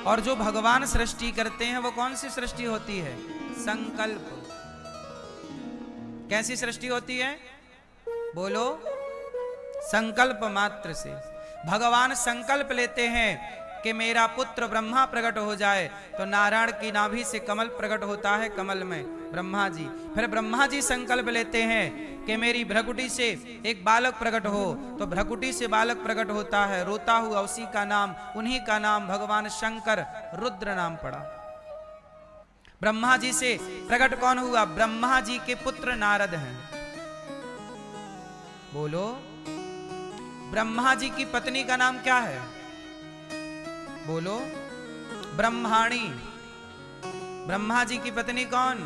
और जो भगवान सृष्टि करते हैं वो कौन सी सृष्टि होती है? संकल्प। कैसी सृष्टि होती है? बोलो। संकल्प मात्र से। भगवान संकल्प लेते हैं कि मेरा पुत्र ब्रह्मा प्रकट हो जाए, तो नारायण की नाभि से कमल प्रकट होता है, कमल में ब्रह्मा जी। फिर ब्रह्मा जी संकल्प लेते हैं कि मेरी भ्रकुटी से एक बालक प्रकट हो, तो भ्रकुटी से बालक प्रकट होता है, रोता हुआ, उसी का नाम, उन्हीं का नाम भगवान शंकर रुद्र नाम पड़ा। ब्रह्मा जी से प्रकट कौन हुआ? ब्रह्मा जी के पुत्र नारद हैं। बोलो। ब्रह्मा जी की पत्नी का नाम क्या है? बोलो। ब्रह्माणी। ब्रह्मा जी की पत्नी कौन?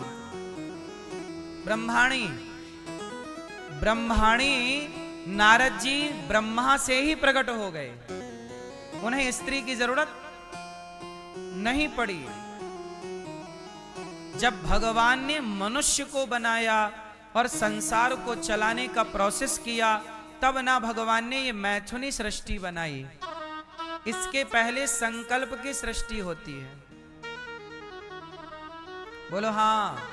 ब्रह्माणी। ब्रह्माणी नारद जी ब्रह्मा से ही प्रकट हो गए, उन्हें स्त्री की जरूरत नहीं पड़ी। जब भगवान ने मनुष्य को बनाया और संसार को चलाने का प्रोसेस किया, तब ना भगवान ने ये मैथुनी सृष्टि बनाई। इसके पहले संकल्प की सृष्टि होती है। बोलो हाँ।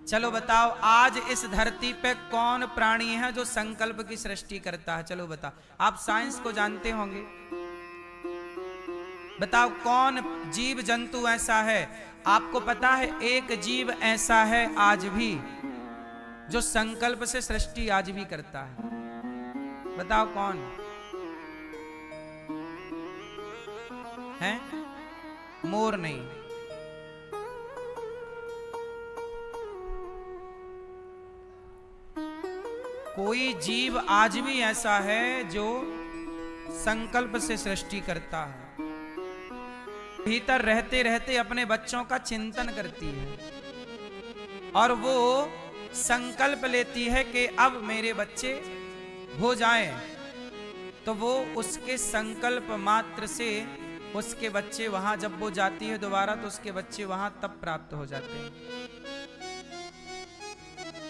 चलो बताओ, आज इस धरती पे कौन प्राणी है जो संकल्प की सृष्टि करता है? चलो बताओ। आप साइंस को जानते होंगे, बताओ कौन जीव जंतु ऐसा है? आपको पता है एक जीव ऐसा है आज भी जो संकल्प से सृष्टि आज भी करता है। बताओ कौन है? मोर नहीं। कोई जीव आज भी ऐसा है जो संकल्प से सृष्टि करता है। भीतर रहते रहते अपने बच्चों का चिंतन करती है और वो संकल्प लेती है कि अब मेरे बच्चे हो जाएं, तो वो उसके संकल्प मात्र से उसके बच्चे वहां, जब वो जाती है दोबारा, तो उसके बच्चे वहां तब प्राप्त हो जाते हैं।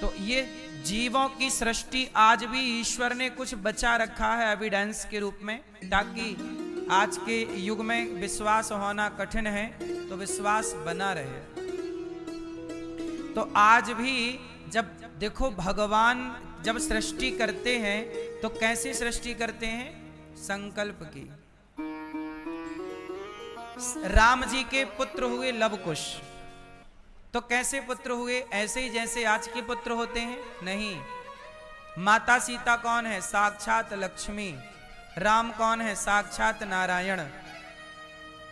तो ये जीवों की सृष्टि आज भी ईश्वर ने कुछ बचा रखा है एविडेंस के रूप में, ताकि आज के युग में विश्वास होना कठिन है, तो विश्वास बना रहे। तो आज भी जब देखो, भगवान जब सृष्टि करते हैं तो कैसे सृष्टि करते हैं? संकल्प की। राम जी के पुत्र हुए लवकुश, तो कैसे पुत्र हुए? ऐसे ही जैसे आज के पुत्र होते हैं? नहीं। माता सीता कौन है? साक्षात लक्ष्मी। राम कौन है? साक्षात नारायण।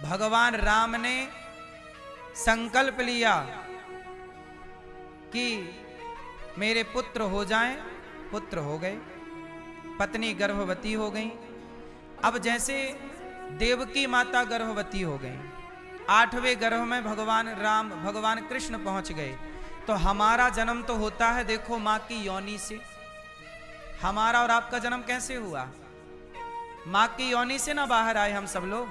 भगवान राम ने संकल्प लिया कि मेरे पुत्र हो जाएं, पुत्र हो गए, पत्नी गर्भवती हो गई। अब जैसे देवकी माता गर्भवती हो गई, 8वें गर्भ में भगवान कृष्ण पहुंच गए, तो हमारा जन्म तो होता है देखो माँ की योनि से। हमारा और आपका जन्म कैसे हुआ? माँ की योनि से ना बाहर आए हम सब लोग।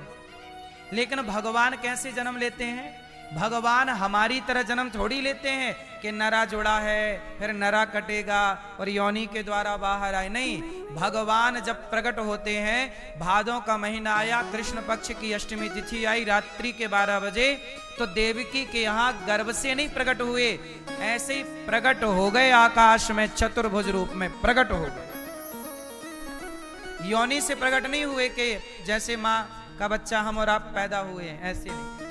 लेकिन भगवान कैसे जन्म लेते हैं? भगवान हमारी तरह जन्म थोड़ी लेते हैं कि नरा जुड़ा है फिर नरा कटेगा और योनि के द्वारा बाहर आए। नहीं, भगवान जब प्रकट होते हैं, भादों का महीना आया, कृष्ण पक्ष की अष्टमी तिथि आई, रात्रि के 12 बजे, तो देवकी के यहाँ गर्भ से नहीं प्रकट हुए, ऐसे ही प्रकट हो गए आकाश में, चतुर्भुज रूप में प्रकट हो गए। योनि से प्रकट नहीं हुए कि जैसे माँ का बच्चा हम और आप पैदा हुए हैं, ऐसे नहीं।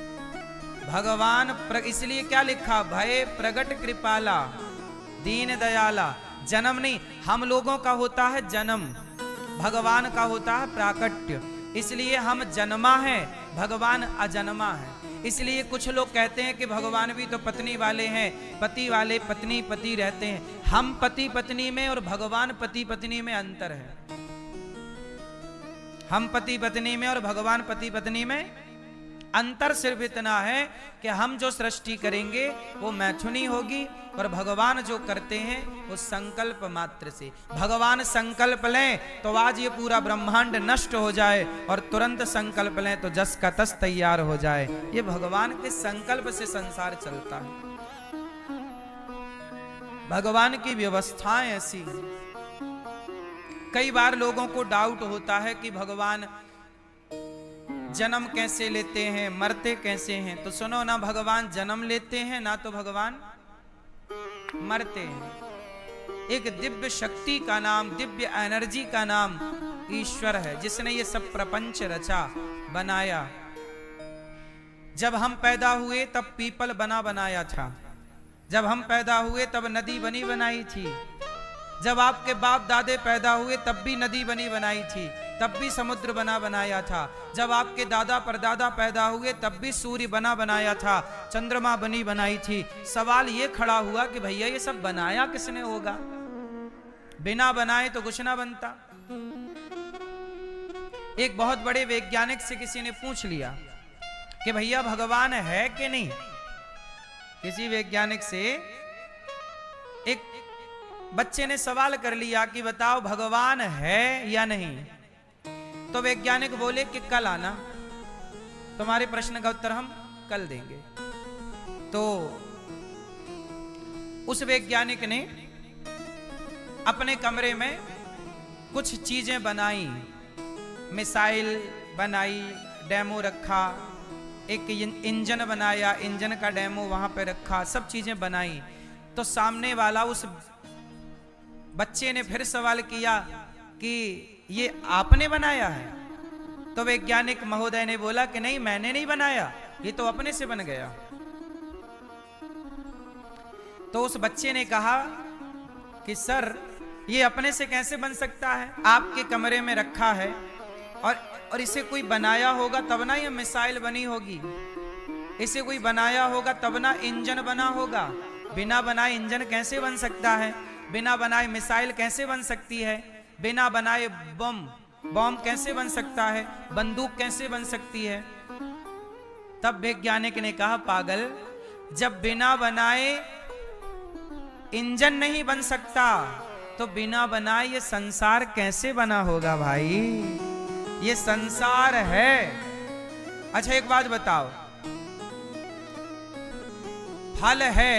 भगवान इसलिए क्या लिखा? भय प्रगट कृपाला दीन दयाला। जन्म नहीं, हम लोगों का होता है जन्म, भगवान का होता है प्राकट्य। इसलिए हम जन्मा है, भगवान अजन्मा है। इसलिए कुछ लोग कहते हैं कि भगवान भी तो पत्नी वाले हैं, पति वाले पत्नी पति रहते हैं। हम पति पत्नी में और भगवान पति पत्नी में अंतर है। हम पति पत्नी में और भगवान पति पत्नी में अंतर सिर्फ इतना है कि हम जो सृष्टि करेंगे वो मैथुनी होगी और भगवान जो करते हैं वो संकल्प मात्र से। भगवान संकल्प लें तो आज ये पूरा ब्रह्मांड नष्ट हो जाए और तुरंत संकल्प लें तो जस का तस तैयार हो जाए। ये भगवान के संकल्प से संसार चलता है। भगवान की व्यवस्थाएं ऐसी। कई बार लोगों को डाउट होता है कि भगवान जन्म कैसे लेते हैं, मरते कैसे हैं। तो सुनो ना, भगवान जन्म लेते हैं ना तो भगवान मरते हैं। एक दिव्य शक्ति का नाम, दिव्य एनर्जी का नाम ईश्वर है, जिसने ये सब प्रपंच रचा, बनाया। जब हम पैदा हुए तब पीपल बना बनाया था। जब हम पैदा हुए तब नदी बनी बनाई थी। जब आपके बाप दादे पैदा हुए तब भी नदी बनी बनाई थी, तब भी समुद्र बना बनाया था। जब आपके दादा परदादा पैदा हुए तब भी सूर्य बना बनाया था, चंद्रमा बनी बनाई थी। सवाल ये खड़ा हुआ कि भैया ये सब बनाया किसने होगा? बिना बनाए तो कुछ ना बनता। एक बहुत बड़े वैज्ञानिक से किसी ने पूछ लिया कि भैया भगवान है कि नहीं। किसी वैज्ञानिक से एक बच्चे ने सवाल कर लिया कि बताओ भगवान है या नहीं। तो वैज्ञानिक बोले कि कल आना, तुम्हारे प्रश्न का उत्तर हम कल देंगे। तो उस वैज्ञानिक ने अपने कमरे में कुछ चीजें बनाई, मिसाइल बनाई, डेमो रखा, एक इंजन बनाया, इंजन का डेमो वहां पे रखा, सब चीजें बनाई। तो सामने वाला उस बच्चे ने फिर सवाल किया कि ये आपने बनाया है? तो वैज्ञानिक महोदय ने बोला कि नहीं, मैंने नहीं बनाया, ये तो अपने से बन गया। तो उस बच्चे ने कहा कि सर ये अपने से कैसे बन सकता है? आपके कमरे में रखा है और इसे कोई बनाया होगा तब ना ये मिसाइल बनी होगी, इसे कोई बनाया होगा तब ना इंजन बना होगा। बिना बनाए इंजन कैसे बन सकता है? बिना बनाए मिसाइल कैसे बन सकती है? बिना बनाए बम कैसे बन सकता है? बंदूक कैसे बन सकती है? तब वैज्ञानिक ने कहा पागल, जब बिना बनाए इंजन नहीं बन सकता तो बिना बनाए ये संसार कैसे बना होगा भाई? ये संसार है। अच्छा एक बात बताओ, फल है